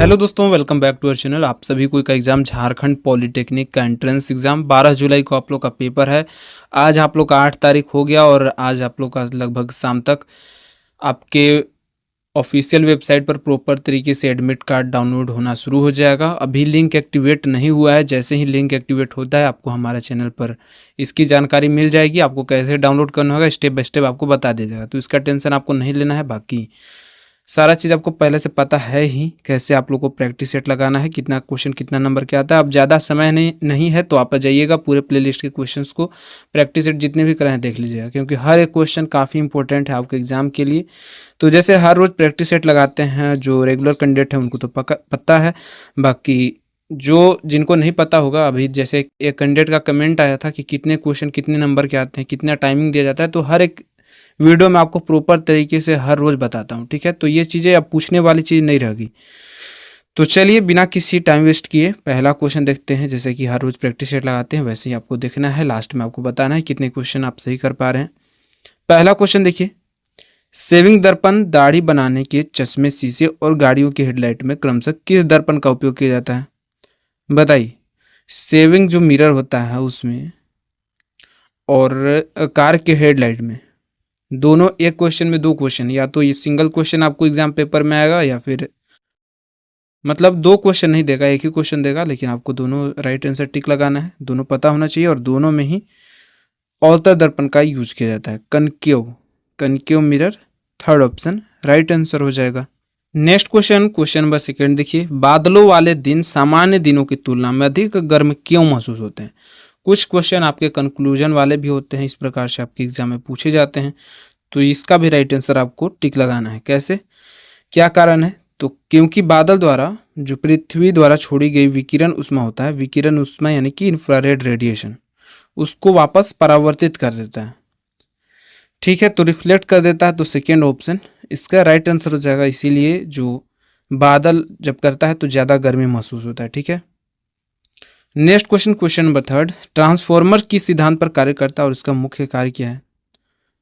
Hello दोस्तों, welcome back to our channel. आप सभी को का एग्ज़ाम झारखंड पॉलिटेक्निक का एंट्रेंस एग्ज़ाम 12 जुलाई को आप लोग का पेपर है। आज आप लोग का 8 तारीख हो गया और आज आप लोग का लगभग शाम तक आपके ऑफिशियल वेबसाइट पर प्रॉपर तरीके से एडमिट कार्ड डाउनलोड होना शुरू हो जाएगा। अभी लिंक एक्टिवेट नहीं हुआ है। जैसे ही लिंक एक्टिवेट होता है आपको हमारे चैनल पर इसकी जानकारी मिल जाएगी। आपको कैसे डाउनलोड करना होगा स्टेप बाय स्टेप आपको बता दिया जाएगा, तो इसका टेंशन आपको नहीं लेना है। बाकी सारा चीज़ आपको पहले से पता है ही, कैसे आप लोग को प्रैक्टिस सेट लगाना है, कितना क्वेश्चन कितना नंबर क्या आता है। अब ज़्यादा समय नहीं है तो आप आ जाइएगा, पूरे प्लेलिस्ट के क्वेश्चंस को प्रैक्टिस सेट जितने भी कराएं देख लीजिएगा, क्योंकि हर एक क्वेश्चन काफ़ी इंपॉर्टेंट है आपके एग्जाम के लिए। तो जैसे हर रोज़ प्रैक्टिस सेट लगाते हैं, जो रेगुलर कैंडिडेट है उनको तो पता है। बाकी जो जिनको नहीं पता होगा, अभी जैसे एक कैंडिडेट का कमेंट आया था कि कितने क्वेश्चन कितने नंबर के आते हैं, कितना टाइमिंग दिया जाता है, तो हर एक वीडियो में आपको प्रॉपर तरीके से हर रोज़ बताता हूँ, ठीक है। तो ये चीज़ें अब पूछने वाली चीज़ नहीं रहेगी। तो चलिए बिना किसी टाइम वेस्ट किए पहला क्वेश्चन देखते हैं। जैसे कि हर रोज़ प्रैक्टिस सेट लगाते हैं वैसे ही आपको देखना है, लास्ट में आपको बताना है कितने क्वेश्चन आप सही कर पा रहे हैं। पहला क्वेश्चन देखिए, सेविंग दर्पण दाढ़ी बनाने के चश्मे, शीशे और गाड़ियों के हेडलाइट में क्रमशः किस दर्पण का उपयोग किया जाता है? बताइए। सेविंग जो मिरर होता है उसमें और कार के हेडलाइट में, दोनों एक क्वेश्चन में दो क्वेश्चन, या तो ये सिंगल क्वेश्चन आपको एग्जाम पेपर में आएगा या फिर मतलब दो क्वेश्चन नहीं देगा, एक ही क्वेश्चन देगा, लेकिन आपको दोनों राइट आंसर टिक लगाना है। दोनों पता होना चाहिए और दोनों में ही अवतल दर्पण का यूज किया जाता है। Concave mirror third option right answer हो जाएगा। नेक्स्ट क्वेश्चन नंबर सेकेंड देखिए, बादलों वाले दिन सामान्य दिनों की तुलना में अधिक गर्म क्यों महसूस होते हैं? कुछ क्वेश्चन आपके कंक्लूजन वाले भी होते हैं, इस प्रकार से आपके एग्जाम में पूछे जाते हैं, तो इसका भी राइट आंसर आपको टिक लगाना है। कैसे, क्या कारण है? तो क्योंकि बादल द्वारा जो पृथ्वी द्वारा छोड़ी गई विकिरण ऊष्मा होता है, विकिरण ऊष्मा यानी कि इंफ्रारेड रेडिएशन, उसको वापस परावर्तित कर देता है, ठीक है, तो रिफ्लेक्ट कर देता है। तो सेकेंड ऑप्शन इसका राइट आंसर हो जाएगा। इसीलिए जो बादल जब करता है तो ज़्यादा गर्मी महसूस होता है, ठीक है। Next question number third, transformer किस सिद्धांत पर कार्य करता है और इसका मुख्य कार्य क्या है?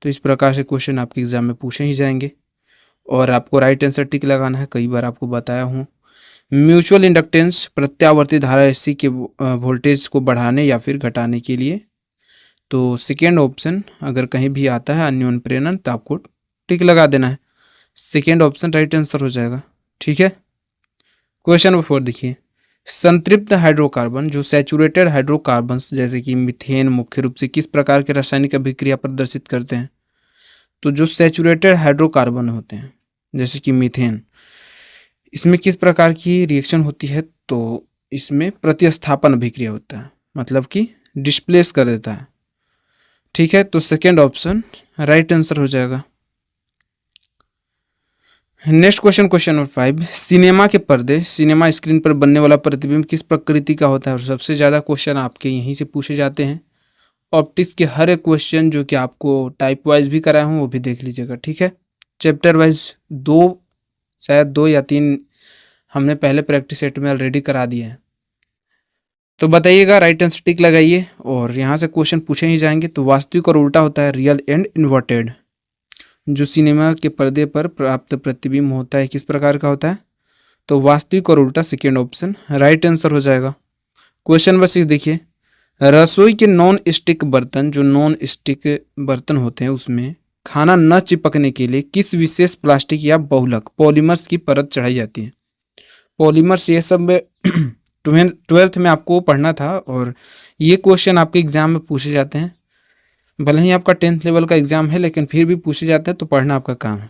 तो इस प्रकार से क्वेश्चन आपके एग्जाम में पूछे ही जाएंगे और आपको राइट आंसर टिक लगाना है। कई बार आपको बताया हूँ, म्यूचुअल इंडक्टेंस प्रत्यावर्ती धारा एसी के वोल्टेज को बढ़ाने या फिर घटाने के लिए। तो सेकेंड ऑप्शन अगर कहीं भी आता है अन्योन प्रेरण तो आपको टिक लगा देना है। सेकेंड ऑप्शन राइट आंसर हो जाएगा, ठीक है। क्वेश्चन नंबर फोर देखिए, संतृप्त हाइड्रोकार्बन जो सैचुरेटेड हाइड्रोकार्बन जैसे कि मीथेन मुख्य रूप से किस प्रकार के रासायनिक अभिक्रिया प्रदर्शित करते हैं? तो जो सैचुरेटेड हाइड्रोकार्बन होते हैं जैसे कि मीथेन, इसमें किस प्रकार की रिएक्शन होती है? तो इसमें प्रतिस्थापन अभिक्रिया होता है, मतलब कि डिस्प्लेस कर देता है, ठीक है। तो सेकेंड ऑप्शन राइट आंसर हो जाएगा। Next question number five, cinema के पर्दे, सिनेमा स्क्रीन पर बनने वाला प्रतिबिंब किस प्रकृति का होता है? और सबसे ज़्यादा क्वेश्चन आपके यहीं से पूछे जाते हैं। ऑप्टिक्स के हर एक क्वेश्चन जो कि आपको टाइप वाइज भी कराया हूँ वो भी देख लीजिएगा, ठीक है। चैप्टर वाइज शायद दो या तीन हमने पहले प्रैक्टिस सेट में ऑलरेडी करा दिए हैं। तो बताइएगा, राइट आंसर टिक लगाइए और यहाँ से क्वेश्चन पूछे ही जाएंगे। तो वास्तविक और उल्टा होता है रियल एंड इन्वर्टेड। जो सिनेमा के पर्दे पर प्राप्त प्रतिबिंब होता है किस प्रकार का होता है? तो वास्तविक और उल्टा, सेकेंड ऑप्शन राइट आंसर हो जाएगा। क्वेश्चन नंबर सिक्स देखिए, रसोई के नॉन स्टिक बर्तन, जो नॉन स्टिक बर्तन होते हैं उसमें खाना न चिपकने के लिए किस विशेष प्लास्टिक या बहुलक पॉलीमर्स की परत चढ़ाई जाती है? पॉलीमर्स ये सब में ट्वेल्थ में आपको पढ़ना था और ये क्वेश्चन आपके एग्जाम में पूछे जाते हैं। भले ही आपका 10th लेवल का एग्जाम है लेकिन फिर भी पूछे जाते हैं, तो पढ़ना आपका काम है।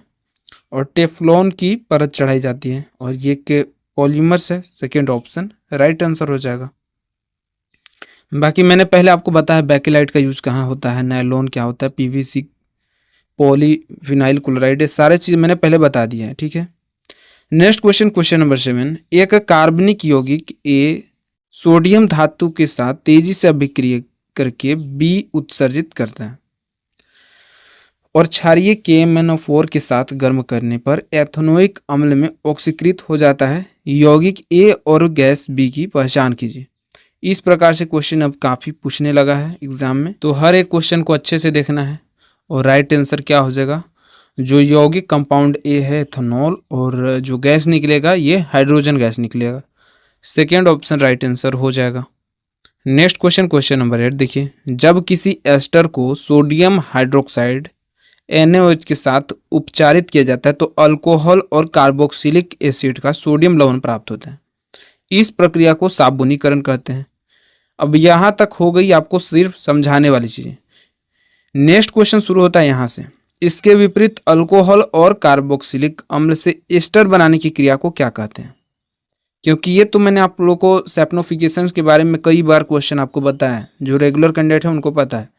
और टेफ्लॉन की परत चढ़ाई जाती है और ये के पॉलीमर्स है, सेकेंड ऑप्शन राइट आंसर हो जाएगा। बाकी मैंने पहले आपको बताया बैकेलाइट का यूज कहाँ होता है, नायलॉन क्या होता है, पीवीसी, पॉलीविनाइल क्लोराइड, ये सारे चीज़ मैंने पहले बता दिया है, ठीक है। नेक्स्ट क्वेश्चन नंबर 7, एक कार्बनिक यौगिक ए सोडियम धातु के साथ तेजी से अभिक्रिया करके बी उत्सर्जित करता है और क्षारीय KMnO4 के साथ गर्म करने पर एथेनोइक अम्ल में ऑक्सीकृत हो जाता है। यौगिक ए और गैस बी की पहचान कीजिए। इस प्रकार से क्वेश्चन अब काफ़ी पूछने लगा है एग्जाम में, तो हर एक क्वेश्चन को अच्छे से देखना है और राइट आंसर क्या हो जाएगा? जो यौगिक कंपाउंड ए है एथेनॉल, और जो गैस निकलेगा ये हाइड्रोजन गैस निकलेगा। सेकेंड ऑप्शन राइट आंसर हो जाएगा। नेक्स्ट क्वेश्चन, क्वेश्चन नंबर 8 देखिए, जब किसी एस्टर को सोडियम हाइड्रोक्साइड NaOH के साथ उपचारित किया जाता है तो अल्कोहल और कार्बोक्सिलिक एसिड का सोडियम लवण प्राप्त होता है। इस प्रक्रिया को साबुनीकरण कहते हैं। अब यहां तक हो गई आपको सिर्फ समझाने वाली चीजें। नेक्स्ट क्वेश्चन शुरू होता है यहां से, इसके विपरीत अल्कोहल और कार्बोक्सिलिक अम्ल से एस्टर बनाने की क्रिया को क्या कहते हैं? क्योंकि ये तो मैंने आप लोगों को सैप्नोफिकेशन के बारे में कई बार क्वेश्चन आपको बताया है, जो रेगुलर कैंडिडेट है उनको पता है।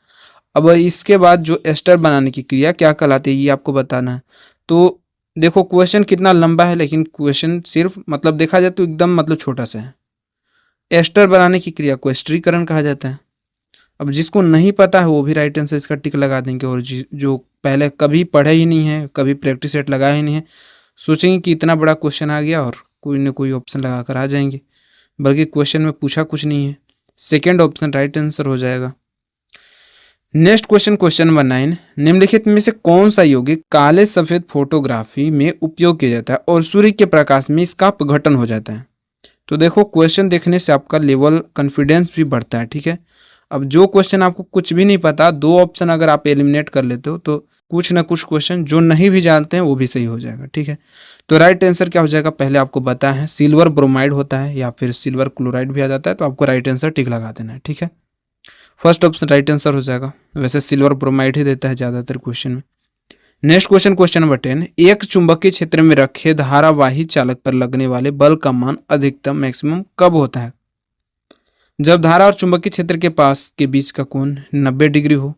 अब इसके बाद जो एस्टर बनाने की क्रिया क्या कहलाती है ये आपको बताना है। तो देखो क्वेश्चन कितना लंबा है, लेकिन क्वेश्चन सिर्फ मतलब देखा जाए तो एकदम मतलब छोटा सा है। एस्टर बनाने की क्रिया को एस्टरीकरण कहा जाता है। अब जिसको नहीं पता है वो भी राइट आंसर इसका टिक लगा देंगे, और जो पहले कभी पढ़े ही नहीं है, कभी प्रैक्टिस सेट लगाया ही नहीं है, सोचेंगे कि इतना बड़ा क्वेश्चन आ गया और कोई ना कोई ऑप्शन लगा कर आ जाएंगे, बल्कि क्वेश्चन में पूछा कुछ नहीं है। सेकेंड ऑप्शन राइट आंसर हो जाएगा। नेक्स्ट क्वेश्चन, क्वेश्चन नंबर 9, निम्नलिखित में से कौन सा यौगिक काले सफेद फोटोग्राफी में उपयोग किया जाता है और सूर्य के प्रकाश में इसका अपघटन हो जाता है? तो देखो क्वेश्चन देखने से आपका लेवल कॉन्फिडेंस भी बढ़ता है, ठीक है। अब जो क्वेश्चन आपको कुछ भी नहीं पता, दो ऑप्शन अगर आप एलिमिनेट कर लेते हो तो कुछ ना कुछ क्वेश्चन जो नहीं भी जानते हैं वो भी सही हो जाएगा, ठीक है। तो राइट आंसर क्या हो जाएगा, पहले आपको बताया है सिल्वर ब्रोमाइड होता है या फिर सिल्वर क्लोराइड भी आ जाता है, तो आपको राइट आंसर टिक लगा देना है, ठीक है। फर्स्ट ऑप्शन राइट आंसर हो जाएगा। वैसे सिल्वर ब्रोमाइड ही देता है ज़्यादातर क्वेश्चन में। नेक्स्ट क्वेश्चन, क्वेश्चन नंबर 10, एक चुंबकीय क्षेत्र में रखे धारावाही चालक पर लगने वाले बल का मान अधिकतम मैक्सिमम कब होता है? जब धारा और चुंबकीय क्षेत्र के पास के बीच का कोण 90 डिग्री हो,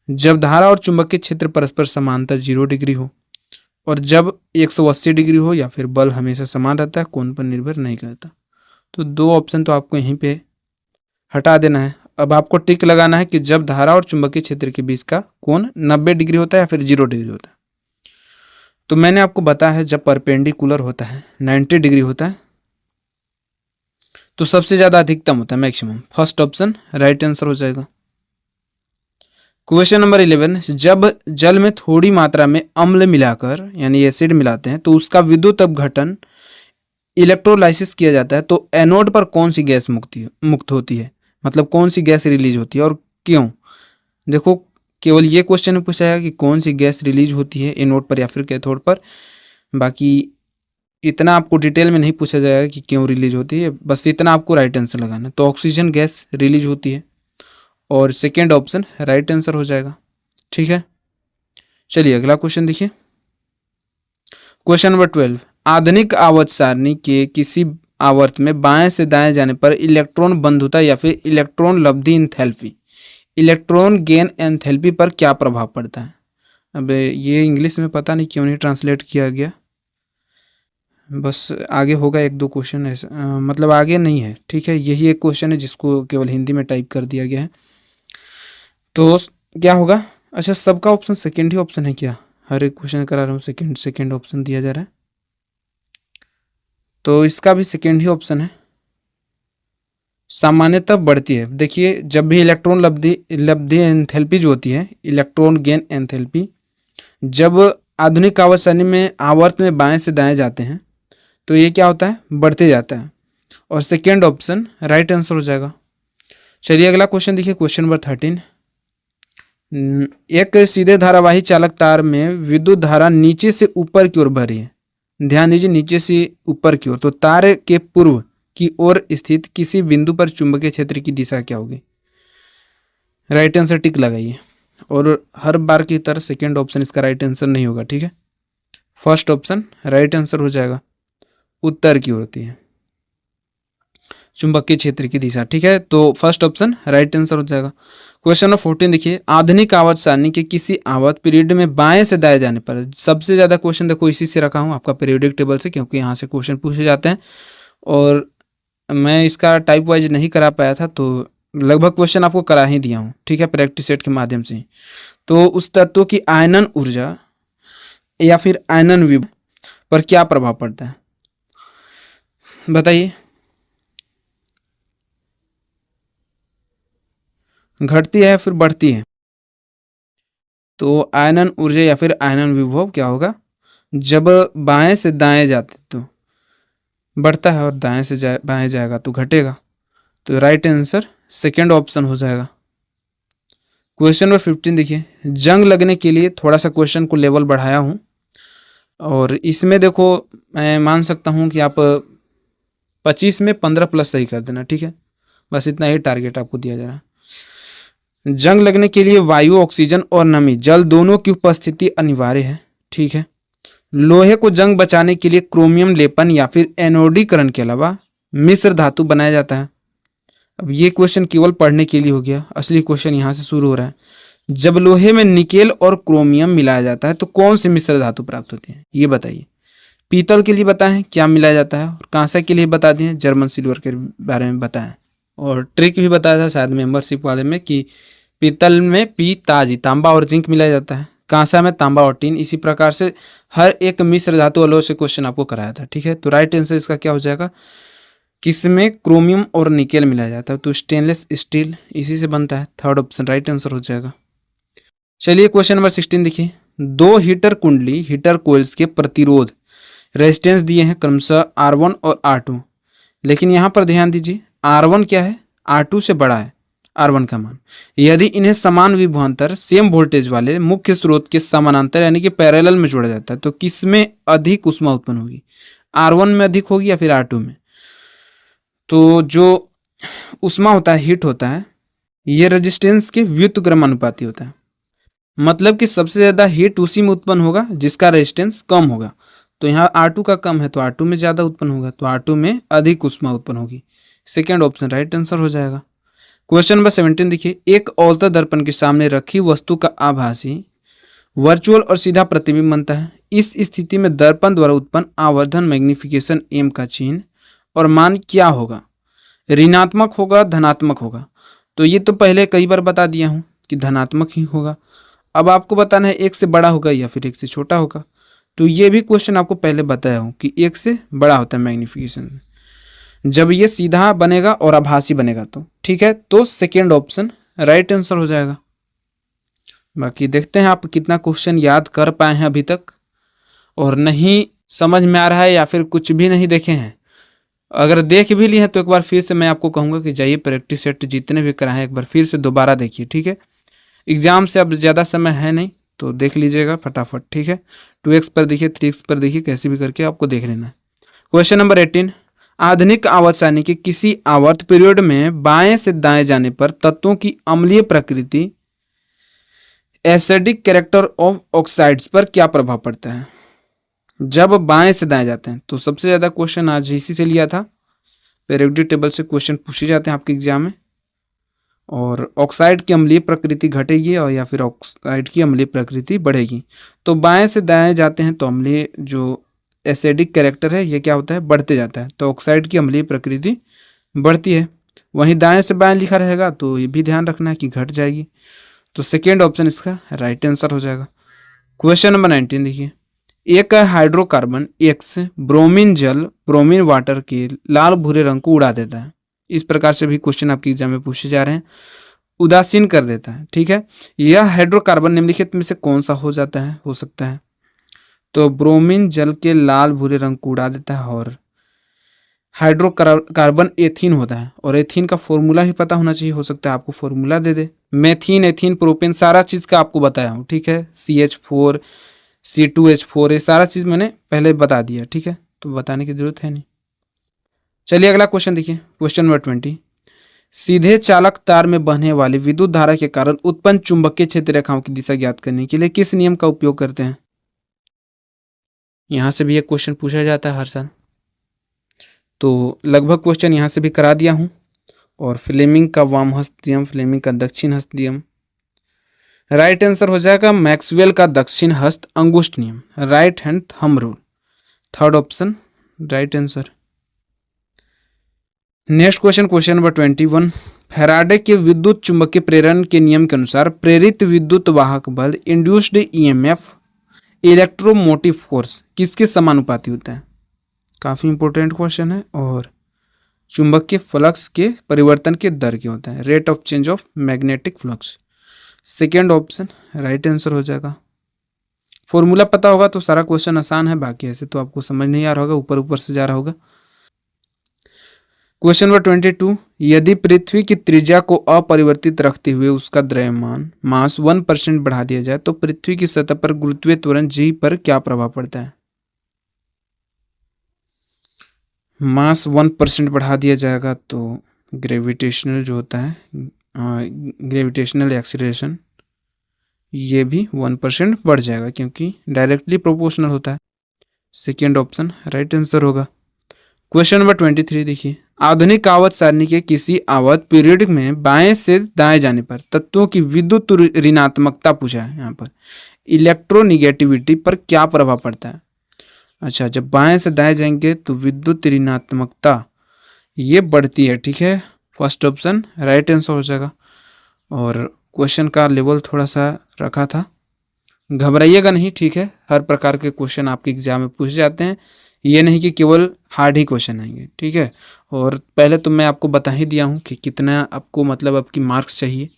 जब धारा और चुंबकीय क्षेत्र परस्पर समांतर 0 डिग्री हो, और जब 180 डिग्री हो, या फिर बल हमेशा समान रहता है, कोण पर निर्भर नहीं करता। तो दो ऑप्शन तो आपको यहीं पे हटा देना है। अब आपको टिक लगाना है कि जब धारा और चुंबकीय क्षेत्र के बीच का कोण 90 डिग्री होता है या फिर 0 डिग्री होता है। तो मैंने आपको बताया है जब परपेंडिकुलर होता है 90 डिग्री होता है तो सबसे ज्यादा अधिकतम होता है maximum. First option right answer हो जाएगा। क्वेश्चन नंबर 11, जब जल में थोड़ी मात्रा में अम्ल मिलाकर यानी एसिड मिलाते हैं तो उसका विद्युत अपघटन इलेक्ट्रोलाइसिस किया जाता है, तो एनोड पर कौन सी गैस मुक्त होती है, मतलब कौन सी गैस रिलीज होती है और क्यों? देखो केवल ये क्वेश्चन में पूछा है कि कौन सी गैस रिलीज होती है एनोड पर या फिर कैथोड पर। बाकी इतना आपको डिटेल में नहीं पूछा जाएगा कि क्यों रिलीज होती है, बस इतना आपको राइट आंसर लगाना है। तो ऑक्सीजन गैस रिलीज होती है, और सेकेंड ऑप्शन राइट आंसर हो जाएगा, ठीक है। चलिए अगला क्वेश्चन देखिए। क्वेश्चन नंबर 12, आधुनिक आवर्त सारणी के किसी आवर्त में बाएं से दाएं जाने पर इलेक्ट्रॉन बंधुता या फिर इलेक्ट्रॉन लब्धि एंथैल्पी, इलेक्ट्रॉन गेन एंथैल्पी पर क्या प्रभाव पड़ता है? अब ये इंग्लिश में पता नहीं क्यों नहीं ट्रांसलेट किया गया, बस आगे होगा एक दो क्वेश्चन ऐसा, मतलब आगे नहीं है, ठीक है। यही एक क्वेश्चन है जिसको केवल हिंदी में टाइप कर दिया गया है। तो क्या होगा? अच्छा, सबका ऑप्शन सेकेंड ही ऑप्शन है क्या? हर एक क्वेश्चन करा रहा हूँ सेकेंड सेकेंड ऑप्शन दिया जा रहा है, तो इसका भी सेकेंड ही ऑप्शन है। सामान्यतः बढ़ती है। देखिए जब भी इलेक्ट्रॉन लब्धि लब्धि एंथैल्पी जो होती है, इलेक्ट्रॉन गेन एंथैल्पी, जब आधुनिक आवर्त सारणी में आवर्त में बाएं से दाएं जाते हैं तो ये क्या होता है? बढ़ते जाता है, और सेकेंड ऑप्शन राइट आंसर हो जाएगा। चलिए अगला क्वेश्चन देखिए, क्वेश्चन नंबर 13, एक सीधे धारावाही चालक तार में विद्युत धारा नीचे से ऊपर की ओर बह रही है। ध्यान दीजिए नीचे से ऊपर की ओर, तो तार के पूर्व की ओर स्थित किसी बिंदु पर चुंबकीय क्षेत्र की दिशा क्या होगी? राइट आंसर टिक लगाइए, और हर बार की तरह सेकेंड ऑप्शन इसका राइट आंसर नहीं होगा, ठीक है। फर्स्ट ऑप्शन राइट आंसर हो जाएगा, उत्तर की ओर होती है चुंबकीय क्षेत्र की दिशा, ठीक है। तो फर्स्ट ऑप्शन राइट आंसर हो जाएगा। क्वेश्चन नंबर 14 देखिए, आधुनिक आवर्त सारणी के किसी आवर्त पीरियड में बाएं से दाएं जाने पर, सबसे ज्यादा क्वेश्चन देखो इसी से रखा हूं आपका पीरियोडिक टेबल से, क्योंकि यहाँ से क्वेश्चन पूछे जाते हैं और मैं इसका टाइप वाइज नहीं करा पाया था, तो लगभग क्वेश्चन आपको करा ही दिया हूँ, ठीक है, प्रैक्टिस सेट के माध्यम से। तो उस तत्व की आयनन ऊर्जा या फिर आयनन विभव पर क्या प्रभाव पड़ता है, बताइए? घटती है या फिर बढ़ती है? तो आयनन ऊर्जा या फिर आयनन विभव क्या होगा, जब बाएं से दाएं जाते तो बढ़ता है और दाएं से बाएं जाएगा तो घटेगा। तो राइट आंसर सेकेंड ऑप्शन हो जाएगा। क्वेश्चन नंबर 15 देखिए, जंग लगने के लिए थोड़ा सा क्वेश्चन को लेवल बढ़ाया हूँ और इसमें देखो मैं मान सकता हूँ कि आप 25 में 15 प्लस सही कर देना, ठीक है। बस इतना ही टारगेट आपको दिया जा रहा है। जंग लगने के लिए वायु, ऑक्सीजन और नमी, जल दोनों की उपस्थिति अनिवार्य है, ठीक है। लोहे को जंग बचाने के लिए क्रोमियम लेपन या फिर एनोडीकरण के अलावा मिश्र धातु बनाया जाता है। अब ये क्वेश्चन केवल पढ़ने के लिए हो गया, असली क्वेश्चन यहाँ से शुरू हो रहा है। जब लोहे में निकेल और क्रोमियम मिलाया जाता है तो कौन सी मिश्र धातु प्राप्त होती है, ये बताइए। पीतल के लिए बताएं क्या मिलाया जाता है, और कांसा के लिए बता दिए, जर्मन सिल्वर के बारे में बताएं, और ट्रिक भी बताया था शायद मेंबरशिप वाले में कि पीतल में पी ताजी तांबा और जिंक मिलाया जाता है, कांसा में तांबा और टीन। इसी प्रकार से हर एक मिश्र धातु अलग से क्वेश्चन आपको कराया था, ठीक है। तो राइट आंसर इसका क्या हो जाएगा, किसमें क्रोमियम और निकेल मिलाया जाता है, तो स्टेनलेस स्टील इसी से बनता है। थर्ड ऑप्शन राइट आंसर हो जाएगा। चलिए क्वेश्चन नंबर 16 देखिए, दो हीटर कुंडली हीटर कोइल्स के प्रतिरोध रेजिस्टेंस दिए हैं क्रमशः R1 और R2, लेकिन यहाँ पर ध्यान दीजिए R1 क्या है, R2 से बड़ा है R1 का मान। यदि इन्हें समान विभवांतर सेम वोल्टेज वाले मुख्य स्रोत के समानांतर यानी कि पैरेलल में जोड़ा जाता है तो किसमें अधिक ऊष्मा उत्पन्न होगी, R1 में अधिक होगी या फिर R2 में। तो जो ऊष्मा होता है, हीट होता है, ये रेजिस्टेंस के व्युत्क्रमानुपाती होता है, मतलब कि सबसे ज़्यादा हीट उसी में उत्पन्न होगा जिसका रेजिस्टेंस कम होगा। तो यहाँ R2 का कम है तो R2 में ज़्यादा उत्पन्न होगा, तो R2 में अधिक ऊष्मा उत्पन्न होगी। सेकेंड ऑप्शन राइट आंसर हो जाएगा। क्वेश्चन नंबर 17 देखिए, एक अवतल दर्पण के सामने रखी वस्तु का आभासी वर्चुअल और सीधा प्रतिबिंब बनता है। इस स्थिति में दर्पण द्वारा उत्पन्न आवर्धन मैग्निफिकेशन m का चिन्ह और मान क्या होगा, ऋणात्मक होगा धनात्मक होगा। तो ये तो पहले कई बार बता दिया हूँ कि धनात्मक ही होगा। अब आपको बताना है एक से बड़ा होगा या फिर एक से छोटा होगा। तो ये भी क्वेश्चन आपको पहले बताया हूँ कि एक से बड़ा होता है मैग्निफिकेशन जब ये सीधा बनेगा और आभासी बनेगा तो, ठीक है। तो सेकेंड ऑप्शन राइट आंसर हो जाएगा। बाकी देखते हैं आप कितना क्वेश्चन याद कर पाए हैं अभी तक, और नहीं समझ में आ रहा है या फिर कुछ भी नहीं देखे हैं। अगर देख भी लिए हैं तो एक बार फिर से मैं आपको कहूँगा कि जाइए प्रैक्टिस सेट जितने भी कराएं एक बार फिर से दोबारा देखिए, ठीक है। एग्जाम से अब ज़्यादा समय है नहीं तो देख लीजिएगा फटाफट, ठीक है। 2x पर देखिए, 3x पर देखिए, कैसे भी करके आपको देख लेना है। क्वेश्चन नंबर 18, आधुनिक आवर्त सारणी के किसी आवर्त पीरियड में बाएं से दाएं जाने पर तत्वों की अम्लीय प्रकृति एसिडिक कैरेक्टर ऑफ ऑक्साइड्स पर क्या प्रभाव पड़ता है जब बाएं से दाएं जाते हैं। तो सबसे ज़्यादा क्वेश्चन आज इसी से लिया था, पीरियोडिक टेबल से क्वेश्चन पूछे जाते हैं आपके एग्जाम में। और ऑक्साइड की अम्लीय प्रकृति घटेगी और या फिर ऑक्साइड की अम्लीय प्रकृति बढ़ेगी। तो बाएं से दाएं जाते हैं तो अम्लीय जो एसिडिक कैरेक्टर है ये क्या होता है, बढ़ते जाता है। तो ऑक्साइड की अम्लीय प्रकृति बढ़ती है। वहीं दाएं से बाएं लिखा रहेगा तो ये भी ध्यान रखना है कि घट जाएगी। तो सेकेंड ऑप्शन इसका राइट आंसर हो जाएगा। क्वेश्चन नंबर 19 देखिए, एक हाइड्रोकार्बन X ब्रोमीन जल ब्रोमीन वाटर के लाल भूरे रंग को उड़ा देता है। इस प्रकार से भी क्वेश्चन आपके एग्जाम में पूछे जा रहे हैं, उदासीन कर देता है, ठीक है। यह हाइड्रोकार्बन निम्नलिखित में से कौन सा हो जाता है, हो सकता है। तो ब्रोमीन जल के लाल भूरे रंग को उड़ा देता है और हाइड्रोकार्बन एथीन होता है। और एथीन का फॉर्मूला ही पता होना चाहिए, हो सकता है आपको फॉर्मूला दे दे। मेथीन, एथीन, प्रोपेन सारा चीज़ का आपको बताया हूँ, ठीक है। CH4 C2H4 ये सारा चीज़ मैंने पहले बता दिया, ठीक है, तो बताने की जरूरत है नहीं। चलिए अगला क्वेश्चन देखिए, क्वेश्चन नंबर 20, सीधे चालक तार में बहने वाली विद्युत धारा के कारण उत्पन्न चुंबकीय क्षेत्र रेखाओं की दिशा ज्ञात करने के लिए किस नियम का उपयोग करते हैं। यहाँ से भी एक क्वेश्चन पूछा जाता है हर साल, तो लगभग क्वेश्चन यहाँ से भी करा दिया हूँ। और फ्लेमिंग का वाम हस्त नियम, फ्लेमिंग का दक्षिण हस्त नियम। राइट आंसर हो जाएगा मैक्सवेल का दक्षिण हस्त अंगुष्ठ नियम, right hand thumb rule. Third option right answer. Next question, question number 21, Faraday के विद्युत चुंबकीय प्रेरण के नियम के अनुसार प्रेरित विद्युत वाहक बल इंड्यूस्ड EMF इलेक्ट्रोमोटिव फोर्स किसके समानुपाती होता है। काफ़ी इंपॉर्टेंट क्वेश्चन है। और चुंबकीय फ्लक्स के परिवर्तन के दर क्या होता है, rate of change of magnetic flux. Second option right answer हो जाएगा। फॉर्मूला पता होगा तो सारा क्वेश्चन आसान है, बाकी ऐसे तो आपको समझ नहीं आ रहा होगा, ऊपर ऊपर से जा रहा होगा। क्वेश्चन नंबर 22, यदि पृथ्वी की त्रिज्या को अपरिवर्तित रखते हुए उसका द्रव्यमान मास 1% बढ़ा दिया जाए तो पृथ्वी की सतह पर गुरुत्वीय त्वरण जी पर क्या प्रभाव पड़ता है? मास 1% बढ़ा दिया जाएगा तो ग्रेविटेशनल जो होता है, ग्रेविटेशनल एक्सीलरेशन, ये भी 1% बढ़ जाएगा क्योंकि डायरेक्टली प्रोपोर्शनल होता है। सेकेंड ऑप्शन राइट आंसर होगा। क्वेश्चन नंबर 23 देखिए, आधुनिक आवर्त सारणी के किसी आवर्त पीरियडिक में बाएं से दाएं जाने पर तत्वों की विद्युत ऋणात्मकता पूछा है। यहाँ पर इलेक्ट्रोनिगेटिविटी पर क्या प्रभाव पड़ता है? अच्छा, जब बाएं से दाएं जाएंगे तो विद्युत ऋणात्मकता ये बढ़ती है, ठीक है। फर्स्ट ऑप्शन राइट आंसर हो जाएगा। और क्वेश्चन का लेवल थोड़ा सा रखा था, घबराइएगा नहीं, ठीक है। हर प्रकार के क्वेश्चन आपके एग्जाम में पूछे जाते हैं, ये नहीं कि केवल हार्ड ही क्वेश्चन आएंगे, ठीक है। और पहले तो मैं आपको बता ही दिया हूँ कि कितना आपको मतलब आपकी मार्क्स चाहिए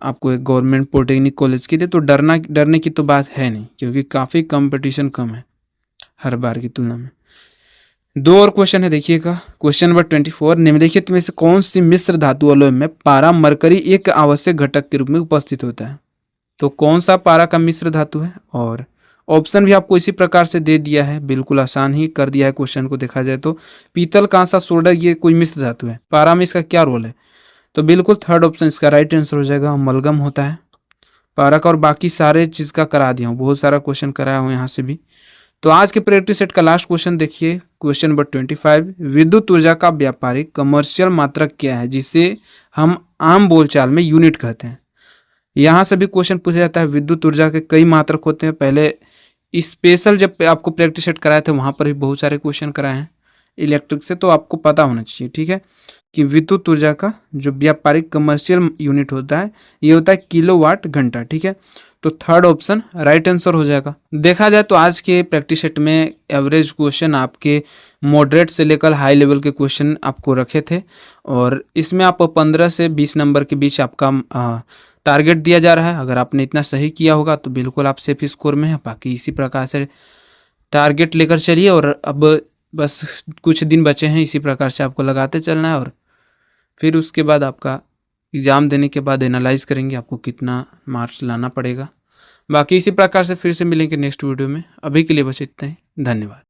आपको एक गवर्नमेंट पॉलिटेक्निक कॉलेज के लिए। तो डरने की तो बात है नहीं, क्योंकि काफ़ी कंपटीशन कम है हर बार की तुलना में। दो और क्वेश्चन है, देखिएगा। क्वेश्चन नंबर 24, निम्नलिखित में से कौन सी मिश्र धातु अलॉय में पारा मरकरी एक आवश्यक घटक के रूप में उपस्थित होता है? तो कौन सा पारा का मिश्र धातु है? और ऑप्शन भी आपको इसी प्रकार से दे दिया है, बिल्कुल आसान ही कर दिया है क्वेश्चन को। देखा जाए तो पीतल, कांसा, सोडा ये कोई मिश्र धातु है। पारा में इसका क्या रोल है? तो बिल्कुल थर्ड ऑप्शन इसका राइट आंसर हो जाएगा, अमलगम होता है पारा का। और बाकी सारे चीज़ का करा दिया हूँ, बहुत सारा क्वेश्चन कराया हूँ यहाँ से भी। तो आज के प्रैक्टिस सेट का लास्ट क्वेश्चन देखिए, क्वेश्चन नंबर 25, विद्युत ऊर्जा का व्यापारिक कमर्शियल मात्रक क्या है जिसे हम आम बोलचाल में यूनिट कहते हैं? यहाँ से भी क्वेश्चन पूछा जाता है। विद्युत ऊर्जा के कई मात्रक होते हैं, पहले स्पेशल जब आपको प्रैक्टिस सेट कराए थे वहाँ पर भी बहुत सारे क्वेश्चन कराए हैं इलेक्ट्रिक से, तो आपको पता होना चाहिए, ठीक है, कि विद्युत ऊर्जा का जो व्यापारिक कमर्शियल यूनिट होता है ये होता है किलोवाट घंटा, ठीक है। तो थर्ड ऑप्शन राइट आंसर हो जाएगा। देखा जाए तो आज के प्रैक्टिस सेट में एवरेज क्वेश्चन आपके मॉडरेट से लेकर हाई लेवल के क्वेश्चन आपको रखे थे, और इसमें आप 15 से 20 नंबर के बीच आपका टारगेट दिया जा रहा है। अगर आपने इतना सही किया होगा तो बिल्कुल आप सेफ स्कोर में है। बाकी इसी प्रकार से टारगेट लेकर चलिए, और अब बस कुछ दिन बचे हैं, इसी प्रकार से आपको लगाते चलना है। और फिर उसके बाद आपका एग्ज़ाम देने के बाद एनालाइज करेंगे आपको कितना मार्क्स लाना पड़ेगा। बाकी इसी प्रकार से फिर से मिलेंगे नेक्स्ट वीडियो में। अभी के लिए बस इतना ही, धन्यवाद।